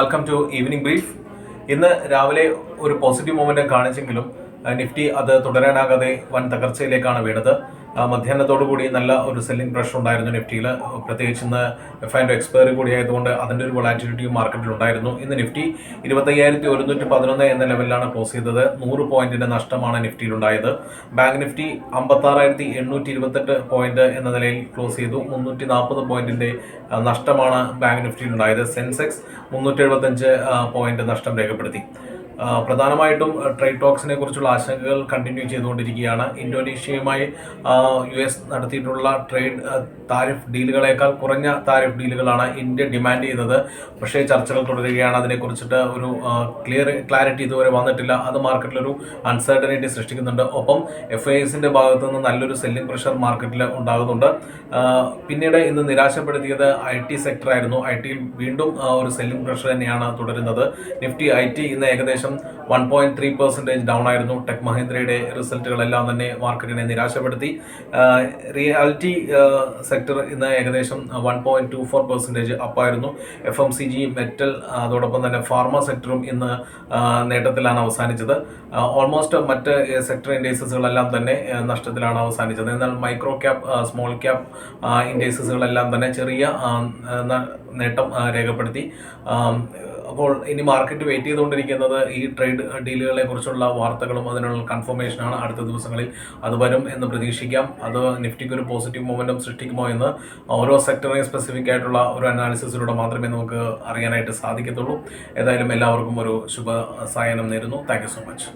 Welcome to evening brief. ഇന്ന് രാവിലെ ഒരു പോസിറ്റീവ് മൊമെന്റം കാണിച്ചെങ്കിലും നിഫ്റ്റി അത് തുടരാനാകാതെ വൻ തകർച്ചയിലേക്കാണ് വീണത്. മധ്യാഹ്നത്തോടുകൂടി നല്ല ഒരു സെല്ലിംഗ് പ്രഷർ ഉണ്ടായിരുന്നു നിഫ്റ്റിയിൽ. പ്രത്യേകിച്ച് ഇന്ന് എഫ് എക്സ്പയറി കൂടി ആയതുകൊണ്ട് അതിൻ്റെ ഒരു വൊളാറ്റിലിറ്റിയും മാർക്കറ്റിൽ ഉണ്ടായിരുന്നു. ഇന്ന് നിഫ്റ്റി 25,111 എന്ന ലെവലിലാണ് ക്ലോസ് ചെയ്തത്. 100 പോയിന്റിന്റെ നഷ്ടമാണ് നിഫ്റ്റിയിലുണ്ടായത്. ബാങ്ക് നിഫ്റ്റി 56,828 പോയിന്റ് എന്ന നിലയിൽ ക്ലോസ് ചെയ്തു. 340 പോയിന്റിന്റെ നഷ്ടമാണ് ബാങ്ക് നിഫ്റ്റിയിലുണ്ടായത്. സെൻസെക്സ് 375 പോയിന്റ് നഷ്ടം രേഖപ്പെടുത്തി. പ്രധാനമായിട്ടും ട്രേഡ് ടോക്സിനെ കുറിച്ചുള്ള ആശങ്കകൾ കണ്ടിന്യൂ ചെയ്തുകൊണ്ടിരിക്കുകയാണ്. ഇന്തോനേഷ്യയുമായി US നടത്തിയിട്ടുള്ള ട്രേഡ് താരിഫ് ഡീലുകളേക്കാൾ കുറഞ്ഞ താരിഫ് ഡീലുകളാണ് ഇന്ത്യ ഡിമാൻഡ് ചെയ്യുന്നത്. പക്ഷേ ചർച്ചകൾ തുടരുകയാണ്. അതിനെക്കുറിച്ചിട്ട് ഒരു ക്ലാരിറ്റി ഇതുവരെ വന്നിട്ടില്ല. അത് മാർക്കറ്റിലൊരു അൺസർട്ടനിറ്റി സൃഷ്ടിക്കുന്നുണ്ട്. ഒപ്പം FISന്റെ ഭാഗത്തു നിന്ന് നല്ലൊരു സെല്ലിംഗ് പ്രഷർ മാർക്കറ്റിൽ ഉണ്ടാകുന്നുണ്ട്. പിന്നീട് ഇന്ന് നിരാശപ്പെടുത്തിയത് IT സെക്ടറായിരുന്നു. IT-യിൽ വീണ്ടും ഒരു സെല്ലിംഗ് പ്രഷർ തന്നെയാണ് തുടരുന്നത്. നിഫ്റ്റി IT ഇന്ന് ഏകദേശം 1.3% ഡൗൺ ആയിരുന്നു. ടെക് മഹീന്ദ്രയുടെ റിസൾട്ടുകളെല്ലാം തന്നെ മാർക്കറ്റിനെ നിരാശപ്പെടുത്തി. റിയാലിറ്റി സെക്ടർ ഇന്ന് ഏകദേശം 1.24% അപ്പായിരുന്നു. FMCG, മെറ്റൽ, അതോടൊപ്പം തന്നെ ഫാർമ സെക്ടറും ഇന്ന് നേട്ടത്തിലാണ് അവസാനിച്ചത്. ഓൾമോസ്റ്റ് മറ്റ് സെക്ടർ ഇൻഡൈസസുകളെല്ലാം തന്നെ നഷ്ടത്തിലാണ് അവസാനിച്ചത്. എന്നാൽ മൈക്രോ ക്യാപ്, സ്മോൾ ക്യാപ് ഇൻഡൈസസുകളെല്ലാം തന്നെ ചെറിയ നേട്ടം രേഖപ്പെടുത്തി. അപ്പോൾ ഇനി മാർക്കറ്റ് വെയിറ്റ് ചെയ്തുകൊണ്ടിരിക്കുന്നത് ഈ ട്രേഡ് ഡീലുകളെ കുറിച്ചുള്ള വാർത്തകളും അതിനുള്ള കൺഫർമേഷനാണ്. അടുത്ത ദിവസങ്ങളിൽ അത് വരും എന്ന് പ്രതീക്ഷിക്കാം. അത് നിഫ്റ്റിക്ക് ഒരു പോസിറ്റീവ് മൊമെന്റം സൃഷ്ടിക്കുമോ എന്ന് ഓരോ സെക്ടറിനെ സ്പെസിഫിക് ആയിട്ടുള്ള ഒരു അനാലിസിസിലൂടെ മാത്രമേ നമുക്ക് അറിയാനായിട്ട് സാധിക്കത്തുള്ളൂ. ഏതായാലും എല്ലാവർക്കും ഒരു ശുഭ സായനം നേരുന്നു. Thank you so much.